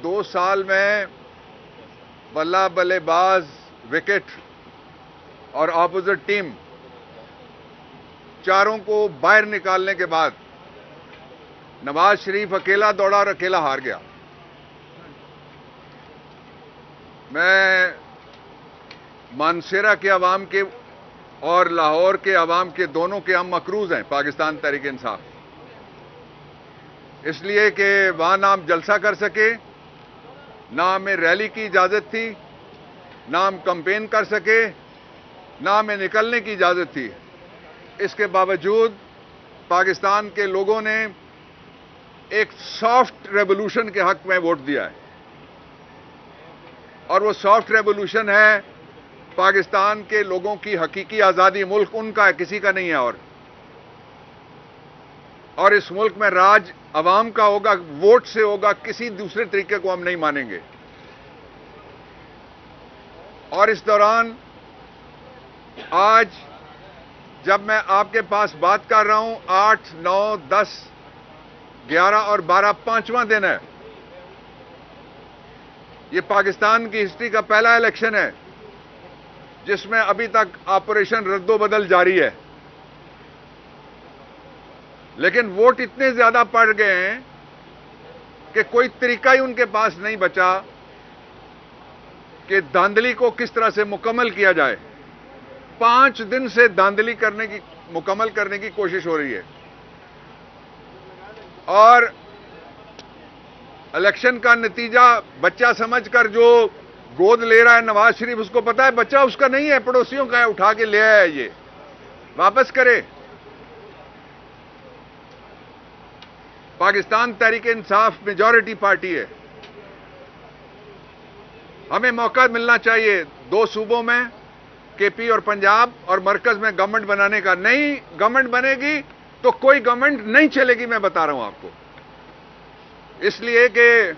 2 साल में बल्ला बल्लेबाज, विकेट और ऑपोजिट टीम चारों को बाहर निकालने के बाद नवाज शरीफ अकेला दौड़ा और अकेला हार गया। मैं मानसेरा के अवाम के और लाहौर के अवाम के दोनों के हम मकरूज हैं पाकिस्तान तहरीक-ए-इंसाफ, इसलिए कि वहां ना हम जलसा कर सके, ना हमें रैली की इजाजत थी, ना हम कैंपेन कर सके, ना हमें निकलने की इजाजत थी। इसके बावजूद पाकिस्तान के लोगों ने एक सॉफ्ट रेवोल्यूशन के हक में वोट दिया है, और वो सॉफ्ट रेवोल्यूशन है पाकिस्तान के लोगों की हकीकी आजादी। मुल्क उनका है, किसी का नहीं है। और इस मुल्क में राज अवाम का होगा, वोट से होगा, किसी दूसरे तरीके को हम नहीं मानेंगे। और इस दौरान आज जब मैं आपके पास बात कर रहा हूं, 8, 9, 10, 11 और 12 पांचवां दिन है। ये पाकिस्तान की हिस्ट्री का पहला इलेक्शन है जिसमें अभी तक ऑपरेशन रद्दो-बदल जारी है, लेकिन वोट इतने ज्यादा पड़ गए हैं कि कोई तरीका ही उनके पास नहीं बचा कि धांधली को किस तरह से मुकम्मल किया जाए। 5 दिन से धांधली मुकम्मल करने की कोशिश हो रही है, और इलेक्शन का नतीजा बच्चा समझकर जो गोद ले रहा है नवाज शरीफ, उसको पता है बच्चा उसका नहीं है, पड़ोसियों का है, उठा के ले आया है, ये वापस करे। पाकिस्तान तहरीक-ए-इंसाफ मेजॉरिटी पार्टी है, हमें मौका मिलना चाहिए 2 सूबों में, केपी और पंजाब, और मरकज में गवर्नमेंट बनाने का। नहीं गवर्नमेंट बनेगी तो कोई गवर्नमेंट नहीं चलेगी, मैं बता रहा हूं आपको। इसलिए कि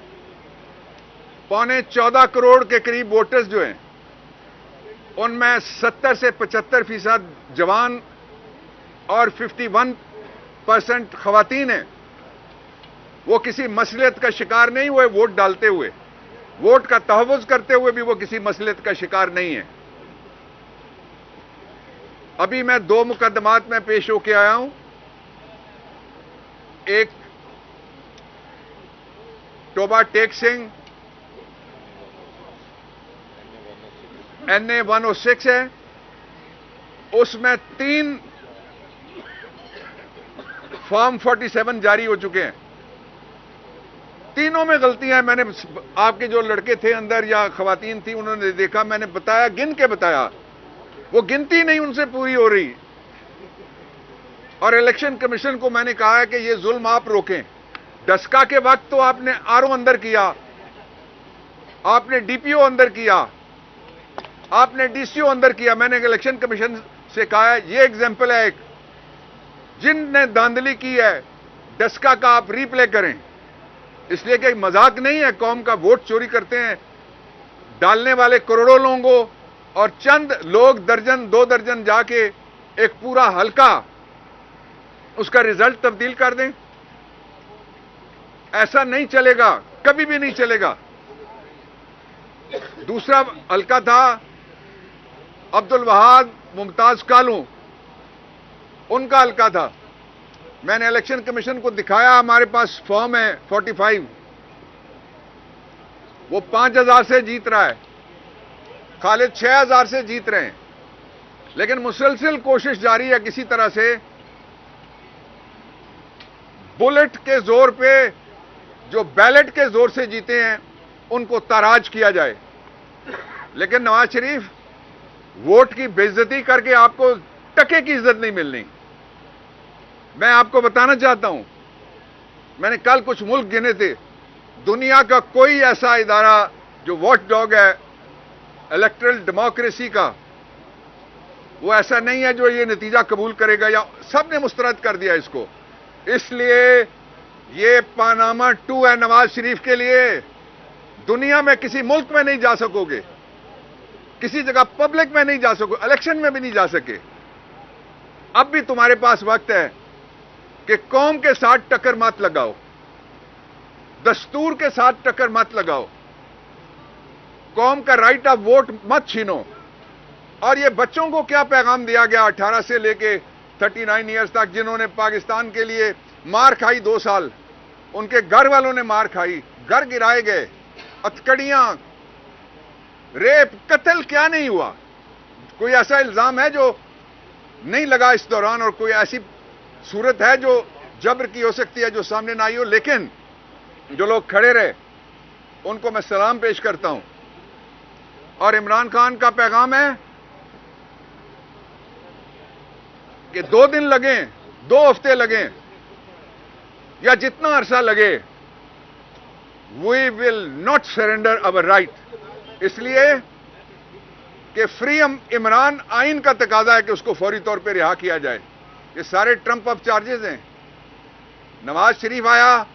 14.25 करोड़ के करीब वोटर्स जो हैं, उनमें 70 से 75% जवान और 51% खवातीन हैं। वो किसी मसलियत का शिकार नहीं हुए वोट डालते हुए, वोट का तहव्वुज़ करते हुए भी वो किसी मसलियत का शिकार नहीं है। अभी मैं 2 मुकदमात में पेश होके आया हूं। एक टोबा टेक सिंह NA 106 है, उसमें 3 फॉर्म 47 जारी हो चुके हैं। तीनों में गलतियां। मैंने आपके जो लड़के थे अंदर या खवातीन थी, उन्होंने देखा, मैंने बताया, गिन के बताया, वो गिनती नहीं उनसे पूरी हो रही। और इलेक्शन कमीशन को मैंने कहा है कि ये जुल्म आप रोकें। डस्का के वक्त तो आपने RO अंदर किया, आपने DPO अंदर किया, आपने DCO अंदर किया। मैंने इलेक्शन कमीशन से कहा है, ये एग्जाम्पल है एक, जिनने धांधली की है डस्का का आप रीप्ले करें, इसलिए कि मजाक नहीं है। कौम का वोट चोरी करते हैं डालने वाले करोड़ों लोगों, और चंद लोग दर्जन 2 दर्जन जाके एक पूरा हल्का उसका रिजल्ट तब्दील कर दें। ऐसा नहीं चलेगा, कभी भी नहीं चलेगा। दूसरा हल्का था अब्दुल वहाब मुमताज कालू, उनका हल्का था। मैंने इलेक्शन कमीशन को दिखाया, हमारे पास फॉर्म है 45, वो 5000 से जीत रहा है, खालिद 6000 से जीत रहे हैं। लेकिन मुसलसल कोशिश जारी है किसी तरह से बुलेट के जोर पे जो बैलेट के जोर से जीते हैं उनको ताराज किया जाए। लेकिन नवाज शरीफ, वोट की बेइज्जती करके आपको टके की इज्जत नहीं मिलनी। मैं आपको बताना चाहता हूं, मैंने कल कुछ मुल्क गिने थे, दुनिया का कोई ऐसा इदारा जो वॉच डॉग है इलेक्टरल डेमोक्रेसी का, वो ऐसा नहीं है जो ये नतीजा कबूल करेगा, या सबने मुस्तरद कर दिया इसको। इसलिए ये पानामा 2 है नवाज शरीफ के लिए। दुनिया में किसी मुल्क में नहीं जा सकोगे, किसी जगह पब्लिक में नहीं जा सकोगे, इलेक्शन में भी नहीं जा सके। अब भी तुम्हारे पास वक्त है कि कौम के साथ टक्कर मत लगाओ। दस्तूर के साथ टक्कर मत लगाओ, कौम का राइट ऑफ वोट मत छीनो। और ये बच्चों को क्या पैगाम दिया गया 18 से लेके 39 ईयर्स तक, जिन्होंने पाकिस्तान के लिए मार खाई 2 साल, उनके घर वालों ने मार खाई, घर गिराए गए, हथकड़ियां, रेप, कत्ल, क्या नहीं हुआ? कोई ऐसा इल्जाम है जो नहीं लगा इस दौरान, और कोई ऐसी सूरत है जो जबर की हो सकती है जो सामने ना आई हो? लेकिन जो लोग खड़े रहे उनको मैं सलाम पेश करता हूं। और इमरान खान का पैगाम है कि 2 दिन लगे, 2 हफ्ते लगे, या जितना अरसा लगे, we will not surrender our right. इसलिए कि फ्री इमरान आइन का तकाजा है कि उसको फौरी तौर पर रिहा किया जाए। ये सारे ट्रंप अप चार्जेस हैं। नवाज शरीफ आया,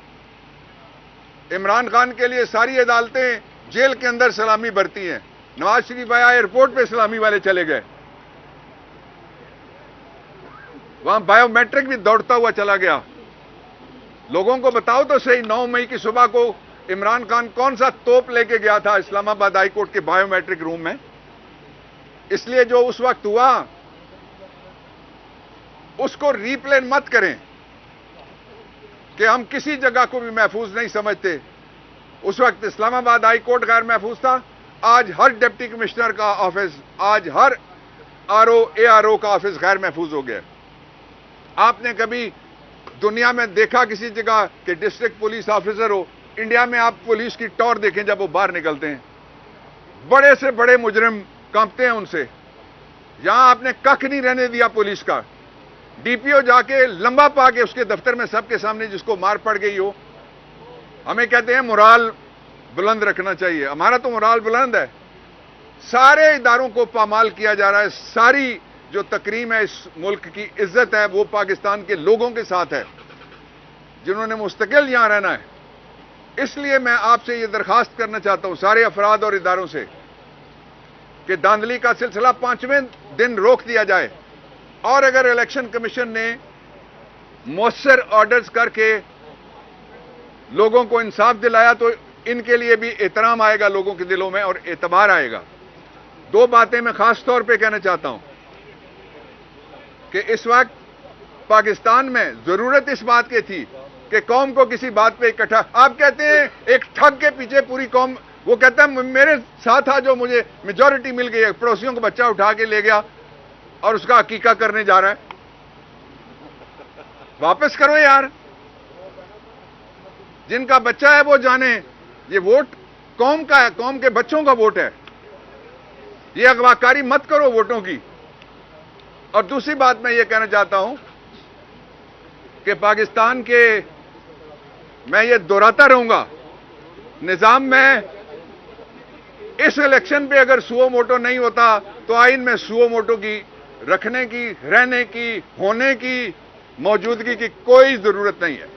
इमरान खान के लिए सारी अदालतें जेल के अंदर सलामी बरती हैं। नवाज शरीफ आया, एयरपोर्ट पे सलामी वाले चले गए, वहां बायोमेट्रिक भी दौड़ता हुआ चला गया। लोगों को बताओ तो सही, 9 मई की सुबह को इमरान खान कौन सा तोप लेके गया था इस्लामाबाद हाई कोर्ट के बायोमेट्रिक रूम में? इसलिए जो उस वक्त हुआ उसको रीप्ले मत करें कि हम किसी जगह को भी महफूज नहीं समझते। उस वक्त इस्लामाबाद हाई कोर्ट गैर महफूज था, आज हर डिप्टी कमिश्नर का ऑफिस, आज हर आरओ एआरओ का ऑफिस गैर महफूज हो गया। आपने कभी दुनिया में देखा किसी जगह कि डिस्ट्रिक्ट पुलिस ऑफिसर हो? इंडिया में आप पुलिस की टॉर देखें जब वो बाहर निकलते हैं, बड़े से बड़े मुजरिम कांपते हैं उनसे। यहां आपने कख नहीं रहने दिया पुलिस का। डीपीओ जाके लंबा पा के उसके दफ्तर में सबके सामने जिसको मार पड़ गई हो, हमें कहते हैं मोराल बुलंद रखना चाहिए। हमारा तो मोराल बुलंद है। सारे इदारों को पामाल किया जा रहा है। सारी जो तकरीम है इस मुल्क की इज्जत है वो पाकिस्तान के लोगों के साथ है जिन्होंने मुस्तकिल यहां रहना है। इसलिए मैं आपसे ये दरखास्त करना चाहता हूं सारे अफराद और इदारों से कि धांधली का सिलसिला 5वें दिन रोक दिया जाए, और अगर इलेक्शन कमीशन ने मौसर ऑर्डर्स करके लोगों को इंसाफ दिलाया तो इनके लिए भी एहतराम आएगा लोगों के दिलों में और एतबार आएगा। 2 बातें मैं खास तौर पे कहना चाहता हूं कि इस वक्त पाकिस्तान में जरूरत इस बात की थी कि कौम को किसी बात पे इकट्ठा। आप कहते हैं एक ठग के पीछे पूरी कौम, वो कहता है मेरे साथ था जो मुझे मेजॉरिटी मिल गई है, पड़ोसियों को बच्चा उठा के ले गया और उसका अकीका करने जा रहा है। वापस करो यार, जिनका बच्चा है वो जाने। ये वोट कौम का है, कौम के बच्चों का वोट है। ये अगवाकारी मत करो वोटों की। और दूसरी बात मैं ये कहना चाहता हूं कि पाकिस्तान के, मैं ये दोहराता रहूंगा, निजाम में इस इलेक्शन पे अगर सुओ मोटो नहीं होता तो आइन में सुओ मोटो की रखने की, रहने की, होने की, मौजूदगी की कोई जरूरत नहीं है।